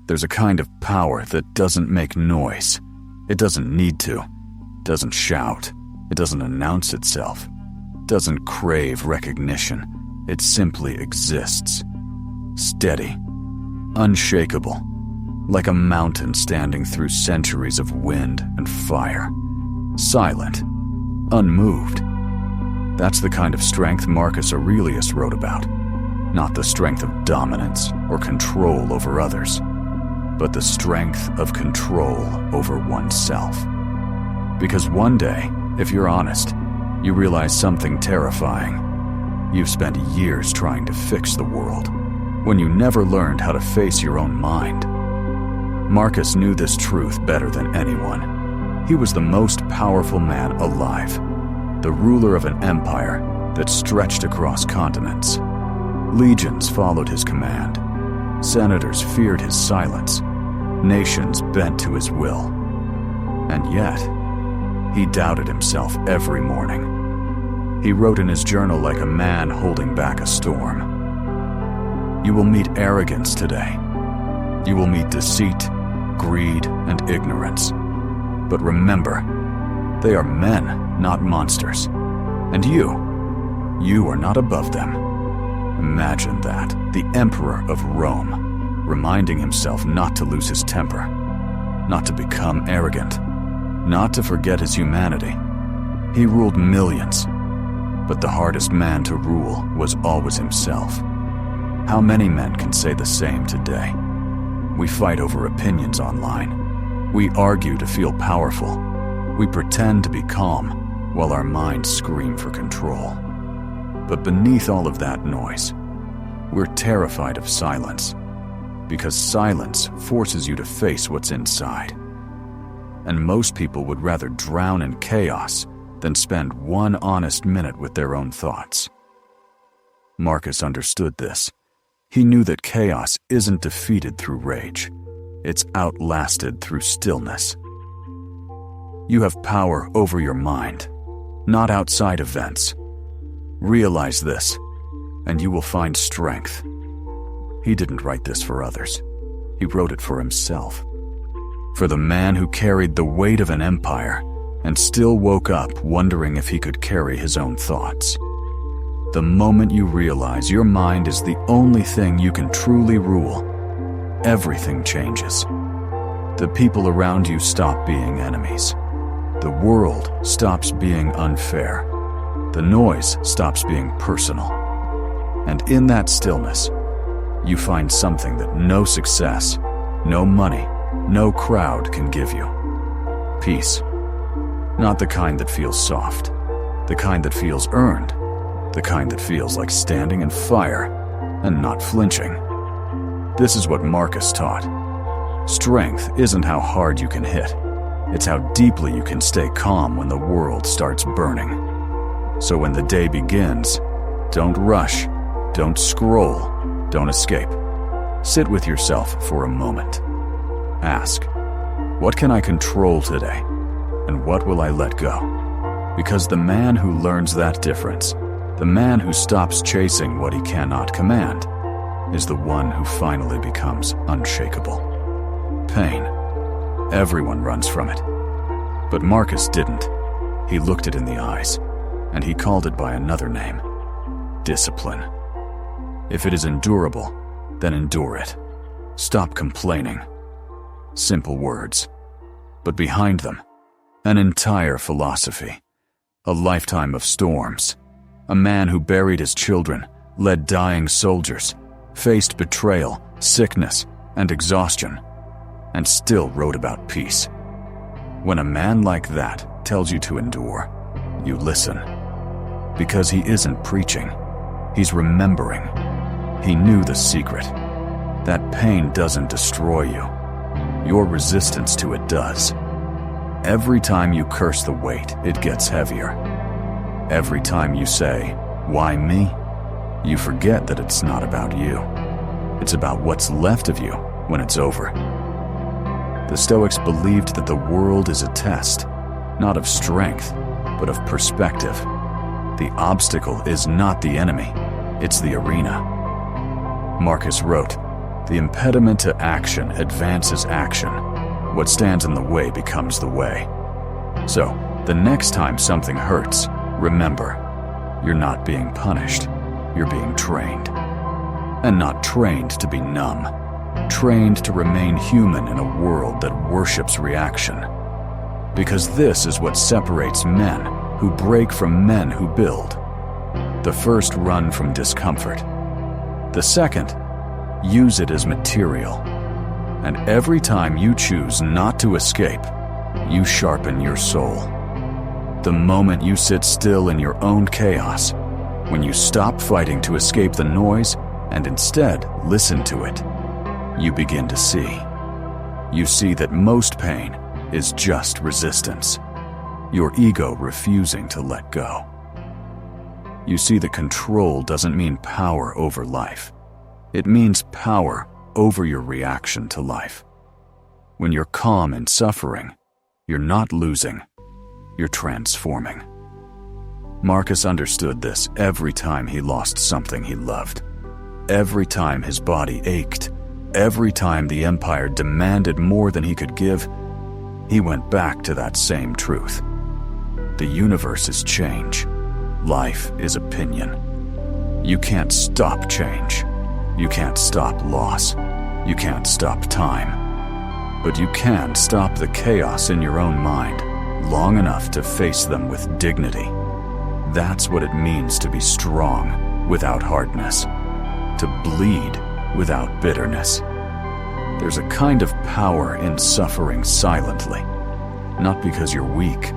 There's a kind of power that doesn't make noise. It doesn't need to. Doesn't shout. It doesn't announce itself. Doesn't crave recognition. It simply exists. Steady. Unshakable. Like a mountain standing through centuries of wind and fire. Silent. Unmoved. That's the kind of strength Marcus Aurelius wrote about. Not the strength of dominance or control over others, but the strength of control over oneself. Because one day, if you're honest, you realize something terrifying. You've spent years trying to fix the world, when you never learned how to face your own mind. Marcus knew this truth better than anyone. He was the most powerful man alive, the ruler of an empire that stretched across continents. Legions followed his command. Senators feared his silence. Nations bent to his will. And yet, he doubted himself every morning. He wrote in his journal like a man holding back a storm. You will meet arrogance today. You will meet deceit, greed, and ignorance. But remember, they are men, not monsters. And you are not above them. Imagine that, the Emperor of Rome, reminding himself not to lose his temper, not to become arrogant, not to forget his humanity. He ruled millions, but the hardest man to rule was always himself. How many men can say the same today? We fight over opinions online. We argue to feel powerful. We pretend to be calm while our minds scream for control. But beneath all of that noise, we're terrified of silence, because silence forces you to face what's inside. And most people would rather drown in chaos than spend one honest minute with their own thoughts. Marcus understood this. He knew that chaos isn't defeated through rage. It's outlasted through stillness. You have power over your mind, not outside events. Realize this, and you will find strength. He didn't write this for others. He wrote it for himself. For the man who carried the weight of an empire and still woke up wondering if he could carry his own thoughts. The moment you realize your mind is the only thing you can truly rule, everything changes. The people around you stop being enemies. The world stops being unfair. The noise stops being personal. And in that stillness, you find something that no success, no money, no crowd can give you. Peace. Not the kind that feels soft. The kind that feels earned. The kind that feels like standing in fire and not flinching. This is what Marcus taught. Strength isn't how hard you can hit. It's how deeply you can stay calm when the world starts burning. So when the day begins, don't rush, don't scroll, don't escape. Sit with yourself for a moment. Ask, what can I control today? And what will I let go? Because the man who learns that difference, the man who stops chasing what he cannot command, is the one who finally becomes unshakable. Pain. Everyone runs from it. But Marcus didn't. He looked it in the eyes, and he called it by another name: discipline. If it is endurable, then endure it. Stop complaining. Simple words, but behind them, an entire philosophy, a lifetime of storms, a man who buried his children, led dying soldiers, faced betrayal, sickness, and exhaustion, and still wrote about peace. When a man like that tells you to endure, you listen. Because he isn't preaching, he's remembering. He knew the secret. That pain doesn't destroy you. Your resistance to it does. Every time you curse the weight, it gets heavier. Every time you say, "Why me?" you forget that it's not about you. It's about what's left of you when it's over. The Stoics believed that the world is a test, not of strength, but of perspective. The obstacle is not the enemy, it's the arena. Marcus wrote, The impediment to action advances action. What stands in the way becomes the way. So, the next time something hurts, remember, you're not being punished, you're being trained. And not trained to be numb, trained to remain human in a world that worships reaction. Because this is what separates men who break from men who build. The first run from discomfort. The second, use it as material. And every time you choose not to escape, you sharpen your soul. The moment you sit still in your own chaos, when you stop fighting to escape the noise and instead listen to it, you begin to see. You see that most pain is just resistance. Your ego refusing to let go. You see that control doesn't mean power over life. It means power over your reaction to life. When you're calm in suffering, you're not losing, you're transforming. Marcus understood this every time he lost something he loved. Every time his body ached, every time the empire demanded more than he could give, he went back to that same truth. The universe is change. Life is opinion. You can't stop change. You can't stop loss. You can't stop time. But you can stop the chaos in your own mind long enough to face them with dignity. That's what it means to be strong without hardness, to bleed without bitterness. There's a kind of power in suffering silently, not because you're weak,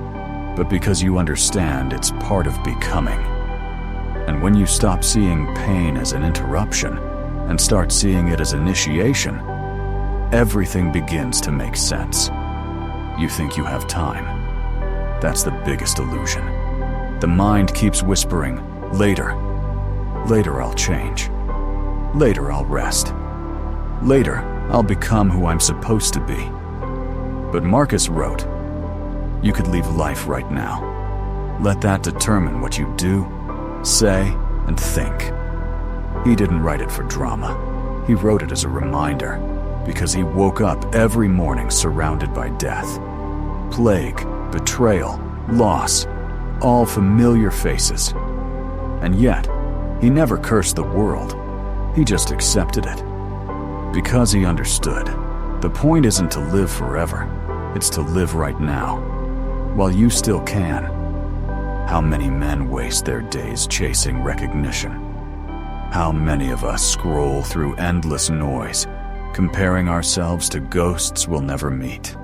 but because you understand it's part of becoming. And when you stop seeing pain as an interruption and start seeing it as initiation, everything begins to make sense. You think you have time. That's the biggest illusion. The mind keeps whispering, later. Later I'll change. Later I'll rest. Later I'll become who I'm supposed to be. But Marcus wrote, you could leave life right now. Let that determine what you do, say, and think. He didn't write it for drama. He wrote it as a reminder, because he woke up every morning surrounded by death. Plague, betrayal, loss, all familiar faces. And yet, he never cursed the world. He just accepted it. Because he understood, the point isn't to live forever, it's to live right now, while you still can. How many men waste their days chasing recognition? How many of us scroll through endless noise, comparing ourselves to ghosts we'll never meet?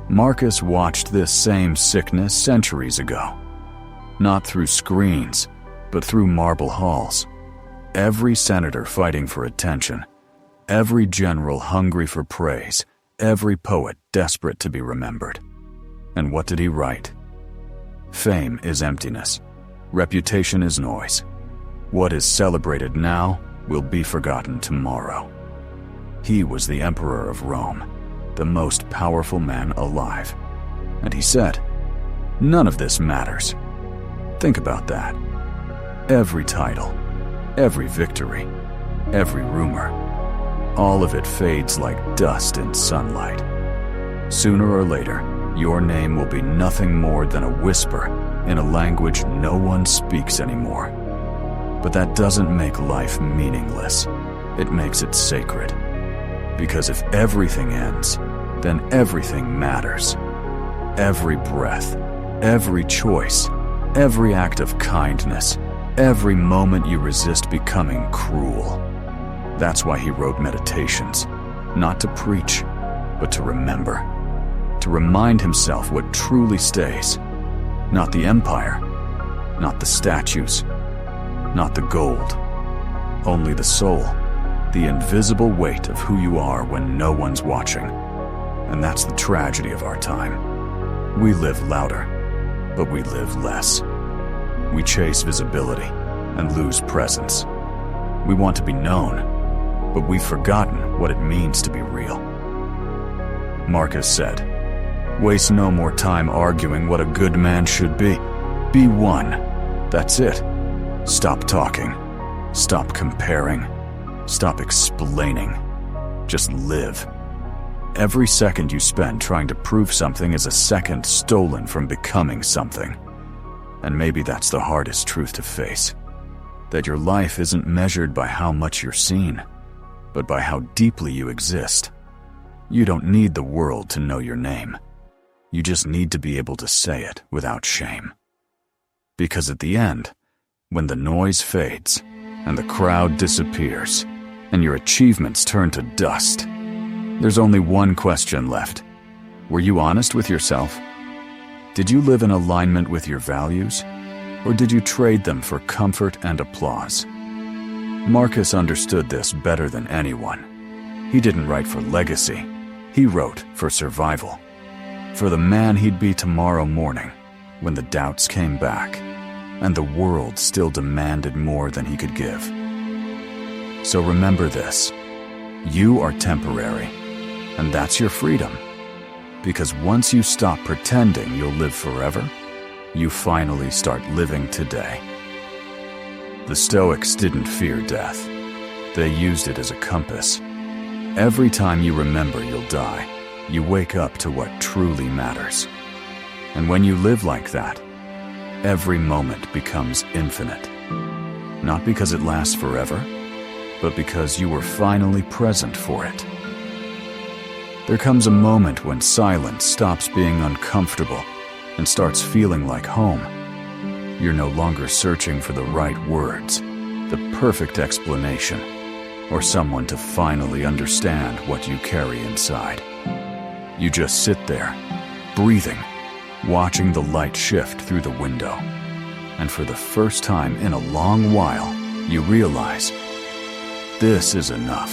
Marcus watched this same sickness centuries ago. Not through screens, but through marble halls. Every senator fighting for attention, every general hungry for praise, every poet desperate to be remembered. And what did he write? Fame is emptiness. Reputation is noise. What is celebrated now will be forgotten tomorrow. He was the emperor of Rome, the most powerful man alive. And he said, none of this matters. Think about that. Every title, every victory, every rumor, all of it fades like dust in sunlight. Sooner or later, your name will be nothing more than a whisper in a language no one speaks anymore. But that doesn't make life meaningless. It makes it sacred. Because if everything ends, then everything matters. Every breath, every choice, every act of kindness, every moment you resist becoming cruel. That's why he wrote Meditations, not to preach, but to remember. To remind himself what truly stays. Not the empire, not the statues, not the gold. Only the soul, the invisible weight of who you are when no one's watching. And that's the tragedy of our time. We live louder, but we live less. We chase visibility and lose presence. We want to be known, but we've forgotten what it means to be real. Marcus said, waste no more time arguing what a good man should be. Be one. That's it. Stop talking. Stop comparing. Stop explaining. Just live. Every second you spend trying to prove something is a second stolen from becoming something. And maybe that's the hardest truth to face. That your life isn't measured by how much you're seen, but by how deeply you exist. You don't need the world to know your name. You just need to be able to say it without shame. Because at the end, when the noise fades, and the crowd disappears, and your achievements turn to dust, there's only one question left. Were you honest with yourself? Did you live in alignment with your values? Or did you trade them for comfort and applause? Marcus understood this better than anyone. He didn't write for legacy. He wrote for survival. For the man he'd be tomorrow morning, when the doubts came back, and the world still demanded more than he could give. So remember this. You are temporary, and that's your freedom. Because once you stop pretending you'll live forever, you finally start living today. The Stoics didn't fear death. They used it as a compass. Every time you remember you'll die, you wake up to what truly matters. And when you live like that, every moment becomes infinite. Not because it lasts forever, but because you were finally present for it. There comes a moment when silence stops being uncomfortable and starts feeling like home. You're no longer searching for the right words, the perfect explanation, or someone to finally understand what you carry inside. You just sit there, breathing, watching the light shift through the window. And for the first time in a long while, you realize, this is enough.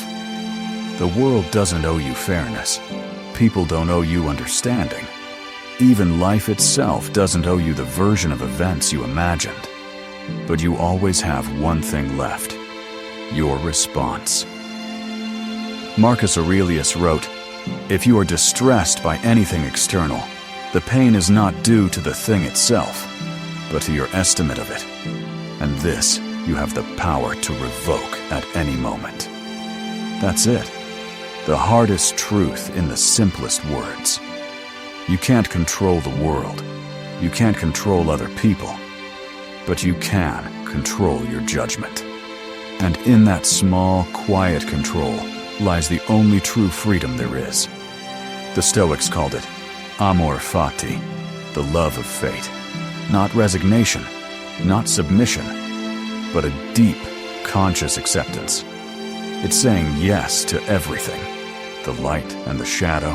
The world doesn't owe you fairness. People don't owe you understanding. Even life itself doesn't owe you the version of events you imagined. But you always have one thing left: your response. Marcus Aurelius wrote, "If you are distressed by anything external, the pain is not due to the thing itself, but to your estimate of it. And this you have the power to revoke at any moment." That's it. The hardest truth in the simplest words. You can't control the world. You can't control other people. But you can control your judgment. And in that small, quiet control lies the only true freedom there is. The Stoics called it amor fati, the love of fate. Not resignation, not submission, but a deep, conscious acceptance. It's saying yes to everything. The light and the shadow,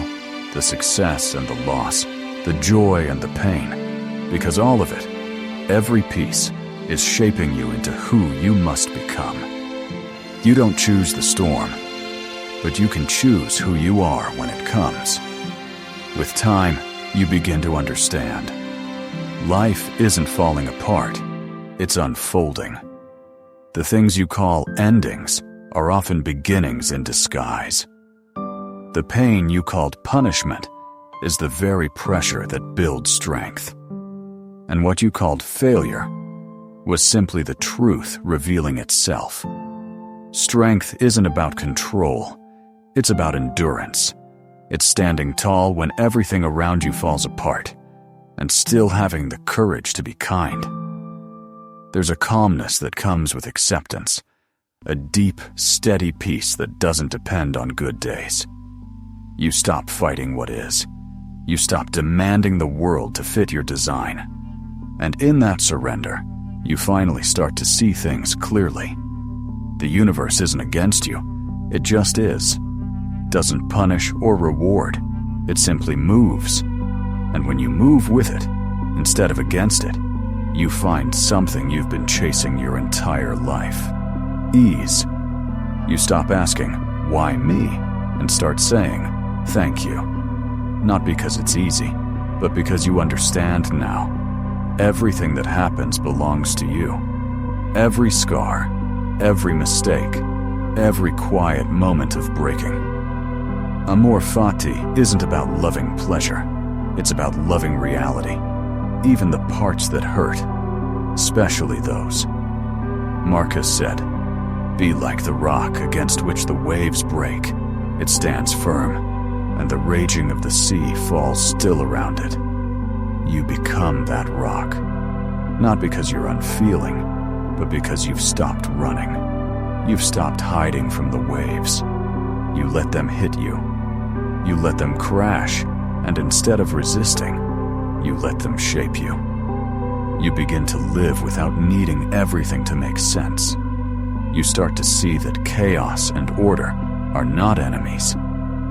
the success and the loss, the joy and the pain. Because all of it, every piece, is shaping you into who you must become. You don't choose the storm, but you can choose who you are when it comes. With time, you begin to understand. Life isn't falling apart, it's unfolding. The things you call endings are often beginnings in disguise. The pain you called punishment is the very pressure that builds strength. And what you called failure was simply the truth revealing itself. Strength isn't about control, it's about endurance. It's standing tall when everything around you falls apart, and still having the courage to be kind. There's a calmness that comes with acceptance, a deep, steady peace that doesn't depend on good days. You stop fighting what is. You stop demanding the world to fit your design. And in that surrender, you finally start to see things clearly. The universe isn't against you, it just is. Doesn't punish or reward, it simply moves. And when you move with it, instead of against it, you find something you've been chasing your entire life. Ease. You stop asking, "Why me?" and start saying, "Thank you." Not because it's easy, but because you understand now. Everything that happens belongs to you. Every scar, every mistake, every quiet moment of breaking. Amor fati isn't about loving pleasure. It's about loving reality, even the parts that hurt, especially those. Marcus said, "Be like the rock against which the waves break. It stands firm, and the raging of the sea falls still around it. You become that rock, not because you're unfeeling, but because you've stopped running. You've stopped hiding from the waves. You let them hit you. You let them crash, and instead of resisting, you let them shape you. You begin to live without needing everything to make sense. You start to see that chaos and order are not enemies.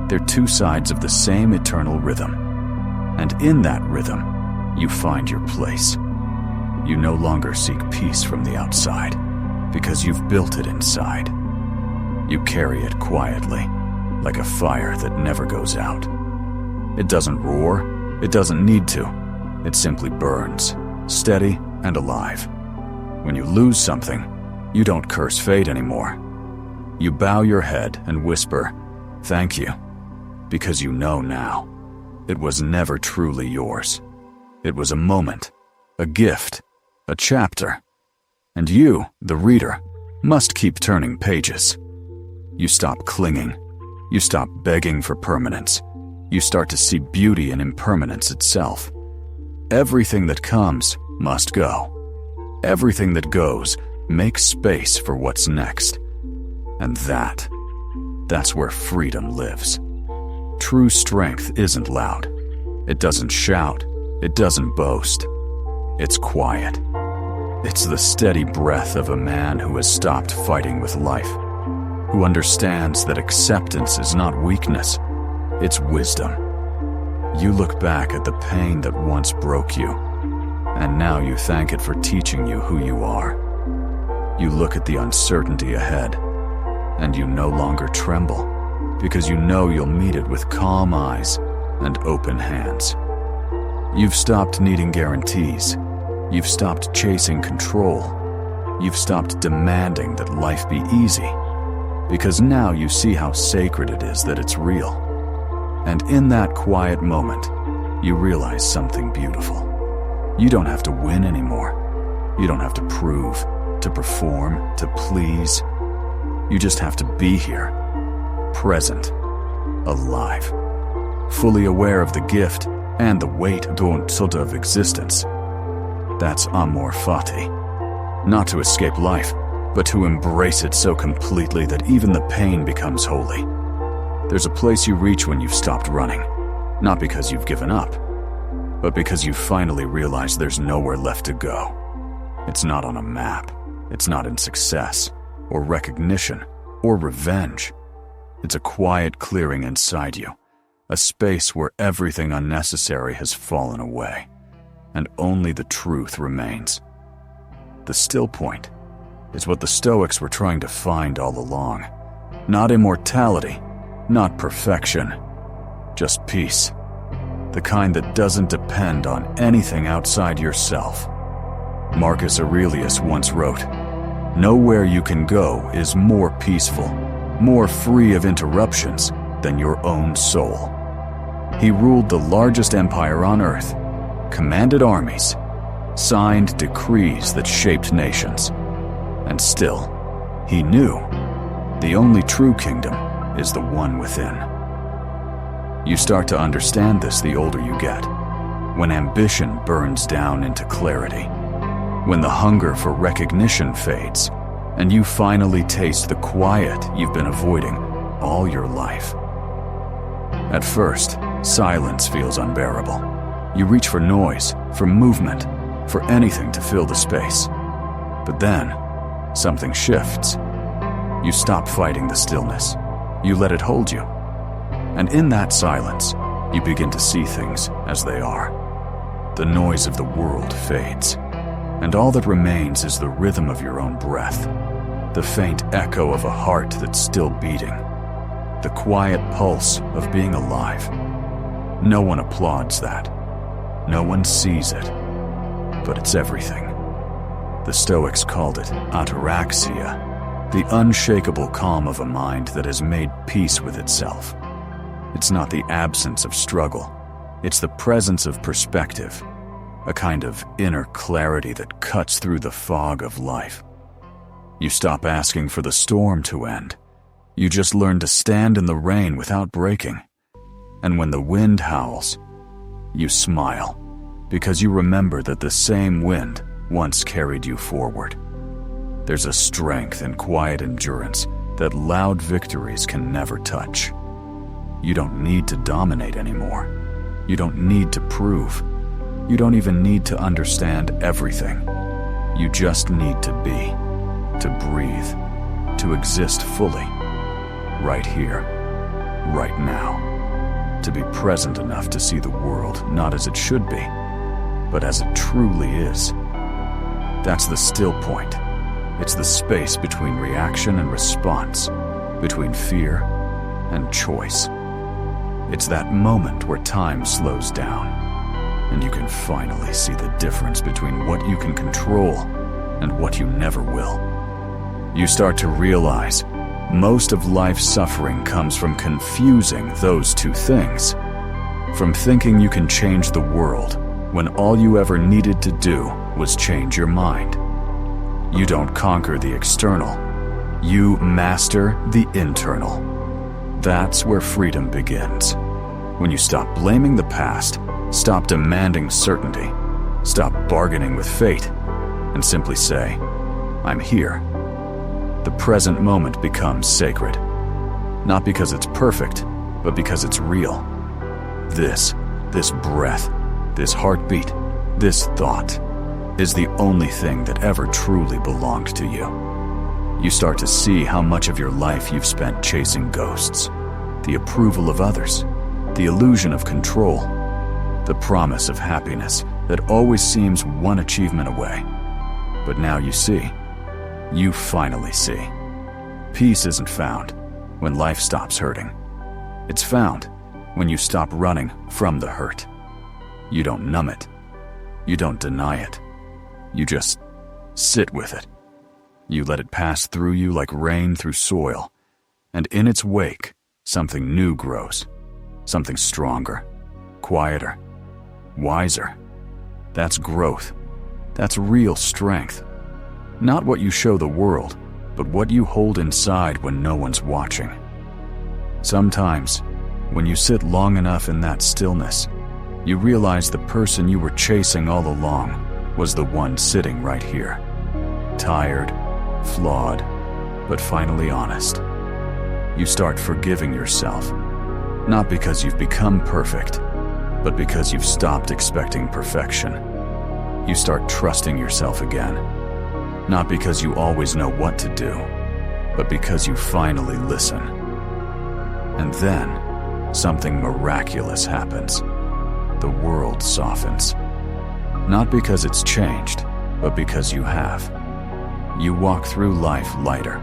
They're two sides of the same eternal rhythm. And in that rhythm, you find your place. You no longer seek peace from the outside, because you've built it inside. You carry it quietly, like a fire that never goes out. It doesn't roar, it doesn't need to. It simply burns, steady and alive. When you lose something, you don't curse fate anymore. You bow your head and whisper, "Thank you," because you know now. It was never truly yours. It was a moment, a gift, a chapter. And you, the reader, must keep turning pages. You stop clinging. You stop begging for permanence. You start to see beauty in impermanence itself. Everything that comes must go. Everything that goes makes space for what's next. And that's where freedom lives. True strength isn't loud. It doesn't shout. It doesn't boast. It's quiet. It's the steady breath of a man who has stopped fighting with life, who understands that acceptance is not weakness, it's wisdom. You look back at the pain that once broke you, and now you thank it for teaching you who you are. You look at the uncertainty ahead, and you no longer tremble, because you know you'll meet it with calm eyes and open hands. You've stopped needing guarantees. You've stopped chasing control. You've stopped demanding that life be easy, because now you see how sacred it is that it's real. And in that quiet moment, you realize something beautiful. You don't have to win anymore. You don't have to prove, to perform, to please. You just have to be here, present, alive, fully aware of the gift and the weight of existence. That's amor fati. Not to escape life, but to embrace it so completely that even the pain becomes holy. There's a place you reach when you've stopped running, not because you've given up, but because you've finally realized there's nowhere left to go. It's not on a map. It's not in success, or recognition, or revenge. It's a quiet clearing inside you, a space where everything unnecessary has fallen away, and only the truth remains. The still point is what the Stoics were trying to find all along. Not immortality, not perfection, just peace. The kind that doesn't depend on anything outside yourself. Marcus Aurelius once wrote, "Nowhere you can go is more peaceful, more free of interruptions than your own soul." He ruled the largest empire on earth, commanded armies, signed decrees that shaped nations. And still, he knew the only true kingdom is the one within. You start to understand this the older you get, when ambition burns down into clarity, when the hunger for recognition fades, and you finally taste the quiet you've been avoiding all your life. At first, silence feels unbearable. You reach for noise, for movement, for anything to fill the space. But then, something shifts. You stop fighting the stillness. You let it hold you. And in that silence, you begin to see things as they are. The noise of the world fades, and all that remains is the rhythm of your own breath, the faint echo of a heart that's still beating, the quiet pulse of being alive. No one applauds that. No one sees it, but it's everything. The Stoics called it ataraxia, the unshakable calm of a mind that has made peace with itself. It's not the absence of struggle, it's the presence of perspective, a kind of inner clarity that cuts through the fog of life. You stop asking for the storm to end. You just learn to stand in the rain without breaking. And when the wind howls, you smile, because you remember that the same wind once carried you forward. There's a strength and quiet endurance that loud victories can never touch. You don't need to dominate anymore. You don't need to prove. You don't even need to understand everything. You just need to be, to breathe, to exist fully, right here, right now, to be present enough to see the world not as it should be, but as it truly is. That's the still point. It's the space between reaction and response, between fear and choice. It's that moment where time slows down, and you can finally see the difference between what you can control and what you never will. You start to realize most of life's suffering comes from confusing those two things, from thinking you can change the world when all you ever needed to do was change your mind. You don't conquer the external. You master the internal. That's where freedom begins. When you stop blaming the past, stop demanding certainty, stop bargaining with fate, and simply say, I'm here. The present moment becomes sacred. Not because it's perfect, but because it's real. This breath, this heartbeat, this thought is the only thing that ever truly belonged to you. You start to see how much of your life you've spent chasing ghosts, the approval of others, the illusion of control, the promise of happiness that always seems one achievement away. But now you see. You finally see. Peace isn't found when life stops hurting. It's found when you stop running from the hurt. You don't numb it. You don't deny it. You just sit with it. You let it pass through you like rain through soil, and in its wake, something new grows. Something stronger, quieter, wiser. That's growth. That's real strength. Not what you show the world, but what you hold inside when no one's watching. Sometimes, when you sit long enough in that stillness, you realize the person you were chasing all along was the one sitting right here. Tired, flawed, but finally honest. You start forgiving yourself, not because you've become perfect, but because you've stopped expecting perfection. You start trusting yourself again, not because you always know what to do, but because you finally listen. And then, something miraculous happens. The world softens. Not because it's changed, but because you have. You walk through life lighter.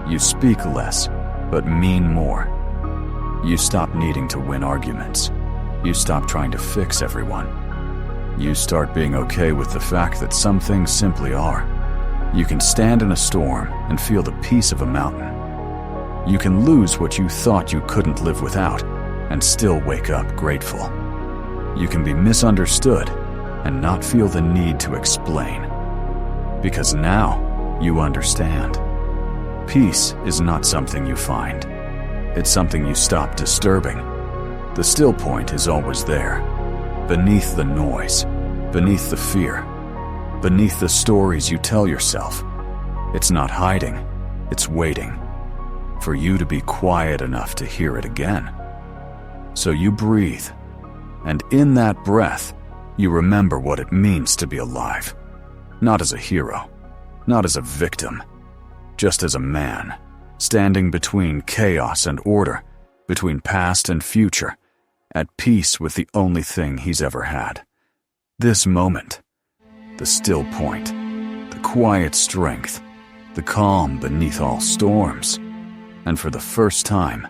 You speak less, but mean more. You stop needing to win arguments. You stop trying to fix everyone. You start being okay with the fact that some things simply are. You can stand in a storm and feel the peace of a mountain. You can lose what you thought you couldn't live without and still wake up grateful. You can be misunderstood and not feel the need to explain. Because now you understand. Peace is not something you find. It's something you stop disturbing. The still point is always there, beneath the noise, beneath the fear, beneath the stories you tell yourself. It's not hiding, it's waiting for you to be quiet enough to hear it again. So you breathe, and in that breath, you remember what it means to be alive. Not as a hero, not as a victim, just as a man, standing between chaos and order, between past and future, at peace with the only thing he's ever had. This moment, the still point, the quiet strength, the calm beneath all storms. And for the first time,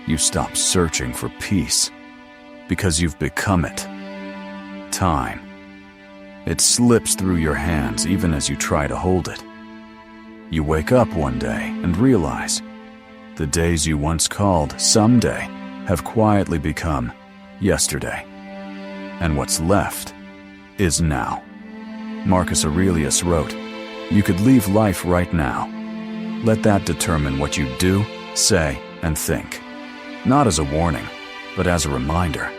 you stop searching for peace, because you've become it. Time. It slips through your hands even as you try to hold it. You wake up one day and realize the days you once called someday have quietly become yesterday. And what's left is now. Marcus Aurelius wrote, "You could leave life right now. Let that determine what you do say, and think, not as a warning, but as a reminder.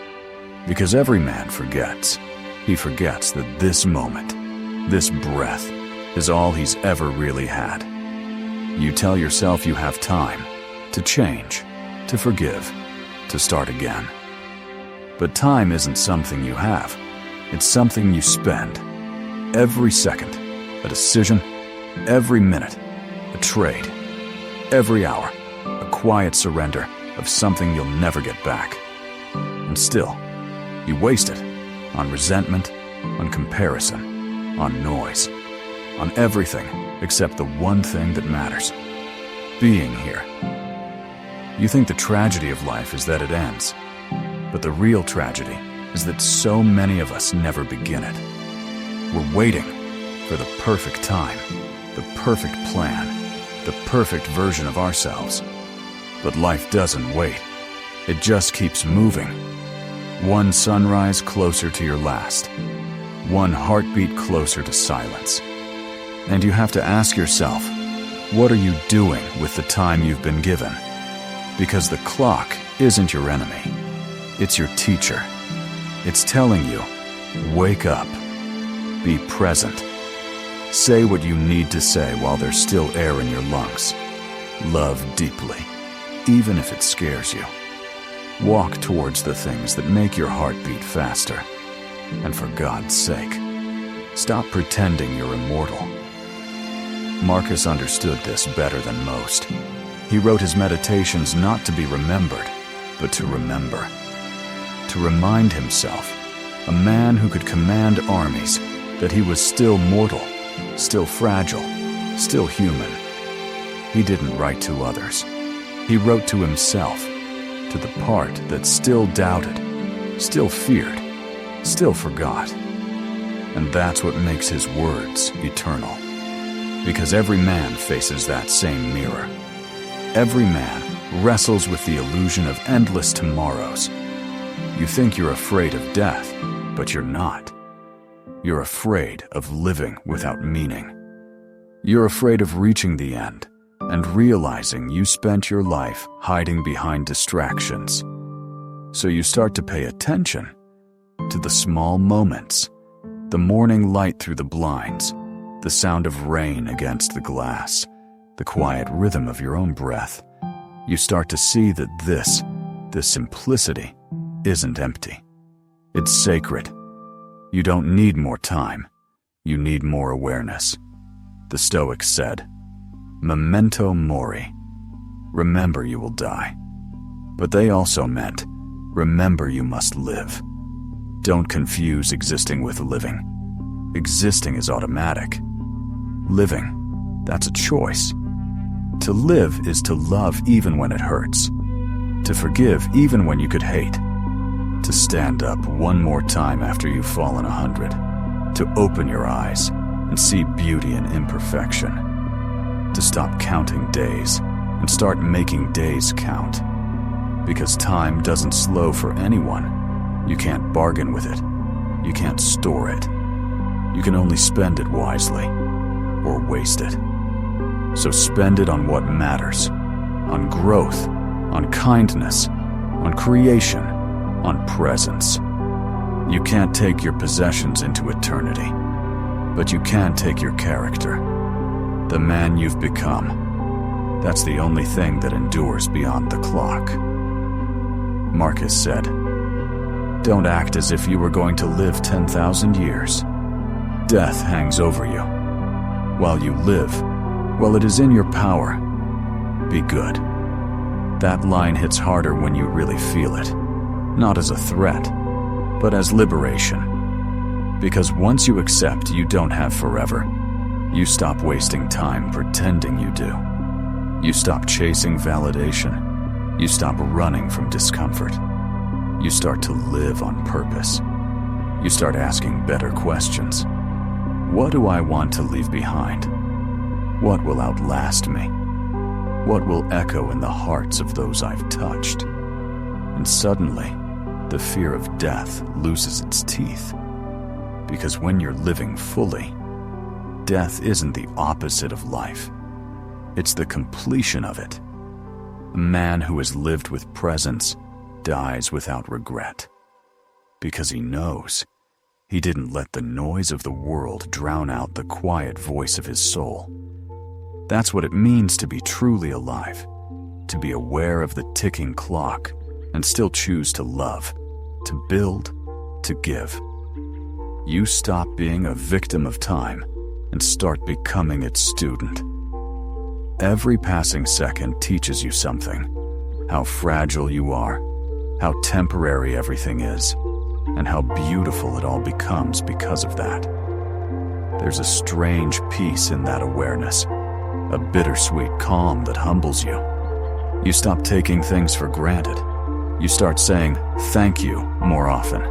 Because every man forgets. He forgets that this moment, this breath, is all he's ever really had. You tell yourself you have time to change, to forgive, to start again. But time isn't something you have. It's something you spend. Every second, a decision. Every minute, a trade. Every hour, a quiet surrender of something you'll never get back. And still, you waste it on resentment, on comparison, on noise, on everything except the one thing that matters: being here. You think the tragedy of life is that it ends, but the real tragedy is that so many of us never begin it. We're waiting for the perfect time, the perfect plan, the perfect version of ourselves. But life doesn't wait. It just keeps moving. One sunrise closer to your last. One heartbeat closer to silence. And you have to ask yourself, what are you doing with the time you've been given? Because the clock isn't your enemy. It's your teacher. It's telling you, wake up. Be present. Say what you need to say while there's still air in your lungs. Love deeply, even if it scares you. Walk towards the things that make your heart beat faster. And for God's sake, stop pretending you're immortal. Marcus understood this better than most. He wrote his meditations not to be remembered, but to remember. To remind himself, a man who could command armies, that he was still mortal, still fragile, still human. He didn't write to others. He wrote to himself, to the part that still doubted, still feared, still forgot. And that's what makes his words eternal. Because every man faces that same mirror. Every man wrestles with the illusion of endless tomorrows. You think you're afraid of death, but you're not. You're afraid of living without meaning. You're afraid of reaching the end and realizing you spent your life hiding behind distractions. So you start to pay attention to the small moments, the morning light through the blinds, the sound of rain against the glass, the quiet rhythm of your own breath. You start to see that this simplicity isn't empty. It's sacred. You don't need more time. You need more awareness. The Stoics said, "Memento mori." Remember you will die. But they also meant, remember you must live. Don't confuse existing with living. Existing is automatic. Living, that's a choice. To live is to love even when it hurts. To forgive even when you could hate. To stand up one more time after you've fallen 100. To open your eyes and see beauty in imperfection. To stop counting days and start making days count. Because time doesn't slow for anyone. You can't bargain with it. You can't store it. You can only spend it wisely, or waste it. So spend it on what matters, on growth, on kindness, on creation, on presence. You can't take your possessions into eternity, but you can take your character, the man you've become. That's the only thing that endures beyond the clock. Marcus said, "Don't act as if you were going to live 10,000 years. Death hangs over you. While you live, while it is in your power, be good." That line hits harder when you really feel it, not as a threat, but as liberation. Because once you accept you don't have forever, you stop wasting time pretending you do. You stop chasing validation. You stop running from discomfort. You start to live on purpose. You start asking better questions. What do I want to leave behind? What will outlast me? What will echo in the hearts of those I've touched? And suddenly, the fear of death loses its teeth. Because when you're living fully, death isn't the opposite of life. It's the completion of it. A man who has lived with presence dies without regret. Because he knows he didn't let the noise of the world drown out the quiet voice of his soul. That's what it means to be truly alive, to be aware of the ticking clock and still choose to love, to build, to give. You stop being a victim of time and start becoming its student. Every passing second teaches you something: how fragile you are, how temporary everything is, and how beautiful it all becomes because of that. There's a strange peace in that awareness, a bittersweet calm that humbles you. You stop taking things for granted. You start saying thank you more often.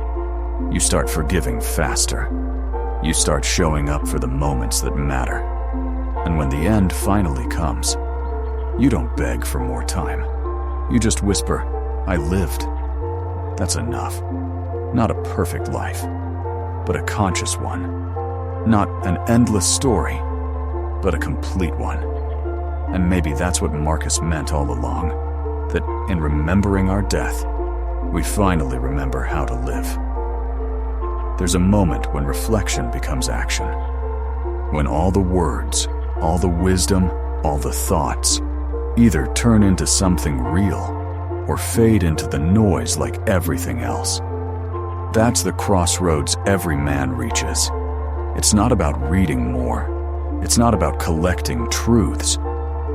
You start forgiving faster. You start showing up for the moments that matter. And when the end finally comes, you don't beg for more time. You just whisper, "I lived." That's enough. Not a perfect life, but a conscious one. Not an endless story, but a complete one. And maybe that's what Marcus meant all along, that in remembering our death, we finally remember how to live. There's a moment when reflection becomes action. When all the words, all the wisdom, all the thoughts either turn into something real or fade into the noise like everything else. That's the crossroads every man reaches. It's not about reading more. It's not about collecting truths.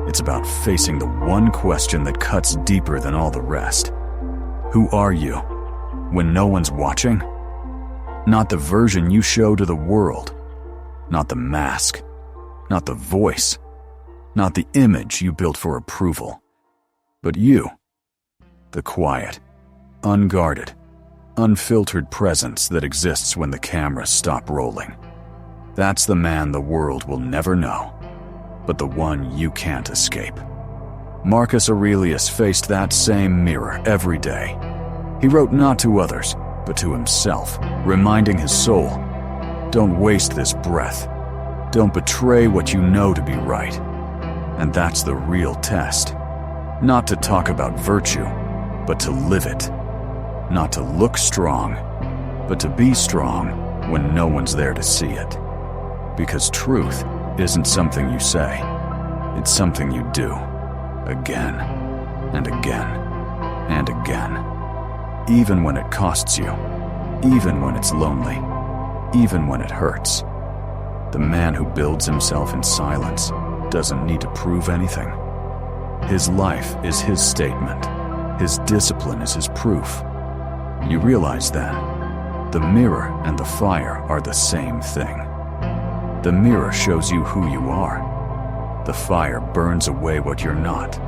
It's about facing the one question that cuts deeper than all the rest. Who are you when no one's watching? Not the version you show to the world. Not the mask. Not the voice. Not the image you built for approval. But you. The quiet, unguarded, unfiltered presence that exists when the cameras stop rolling. That's the man the world will never know, but the one you can't escape. Marcus Aurelius faced that same mirror every day. He wrote not to others, but to himself, reminding his soul, "Don't waste this breath. Don't betray what you know to be right." And that's the real test. Not to talk about virtue, but to live it. Not to look strong, but to be strong when no one's there to see it. Because truth isn't something you say. It's something you do. Again, and again, and again. Even when it costs you. Even when it's lonely. Even when it hurts. The man who builds himself in silence doesn't need to prove anything. His life is his statement. His discipline is his proof. You realize then, the mirror and the fire are the same thing. The mirror shows you who you are. The fire burns away what you're not.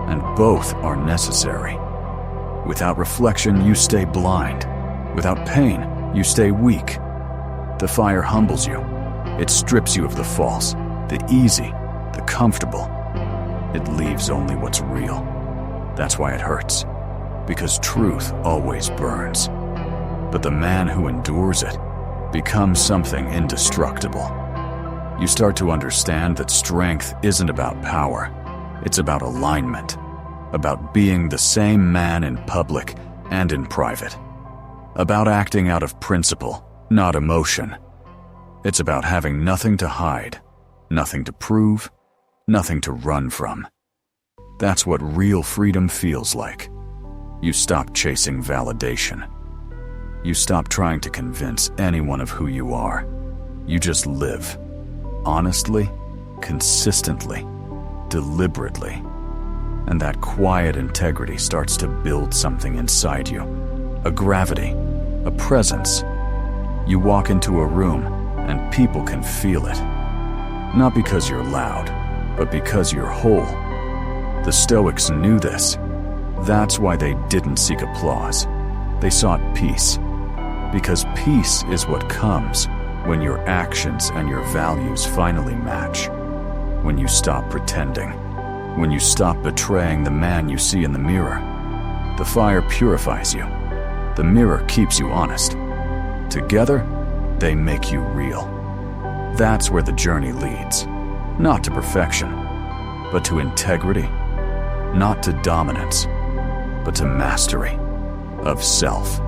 And both are necessary. Without reflection, you stay blind. Without pain, you stay weak. The fire humbles you. It strips you of the false, the easy, the comfortable. It leaves only what's real. That's why it hurts. Because truth always burns. But the man who endures it becomes something indestructible. You start to understand that strength isn't about power. It's about alignment. About being the same man in public and in private. About acting out of principle, not emotion. It's about having nothing to hide, nothing to prove, nothing to run from. That's what real freedom feels like. You stop chasing validation. You stop trying to convince anyone of who you are. You just live. Honestly, consistently, deliberately. And that quiet integrity starts to build something inside you. A gravity, a presence. You walk into a room and people can feel it. Not because you're loud, but because you're whole. The Stoics knew this. That's why they didn't seek applause. They sought peace. Because peace is what comes when your actions and your values finally match. When you stop pretending. When you stop betraying the man you see in the mirror. The fire purifies you. The mirror keeps you honest. Together, they make you real. That's where the journey leads. Not to perfection, but to integrity, not to dominance, but to mastery of self.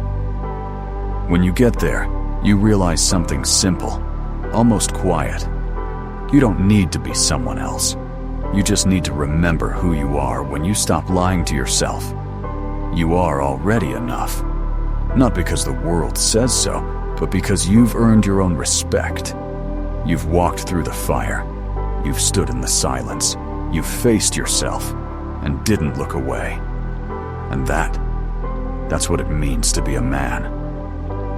When you get there, you realize something simple, almost quiet. You don't need to be someone else. You just need to remember who you are when you stop lying to yourself. You are already enough. Not because the world says so, but because you've earned your own respect. You've walked through the fire. You've stood in the silence. You've faced yourself and didn't look away. And that's what it means to be a man.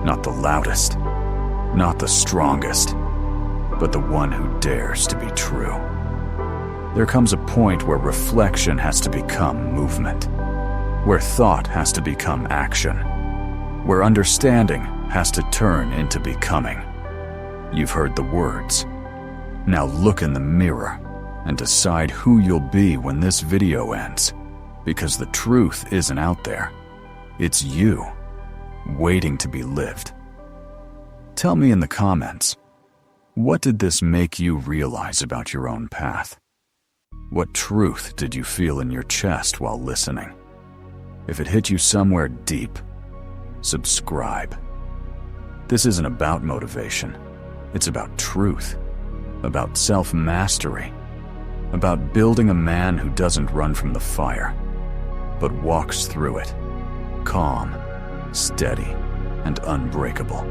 Not the loudest, not the strongest, but the one who dares to be true. There comes a point where reflection has to become movement, where thought has to become action, where understanding has to turn into becoming. You've heard the words. Now look in the mirror and decide who you'll be when this video ends, because the truth isn't out there. It's you, waiting to be lived. Tell me in the comments, what did this make you realize about your own path? What truth did you feel in your chest while listening? If it hit you somewhere deep, subscribe. This isn't about motivation. It's about truth, about self-mastery, about building a man who doesn't run from the fire, but walks through it, calm, steady, and unbreakable.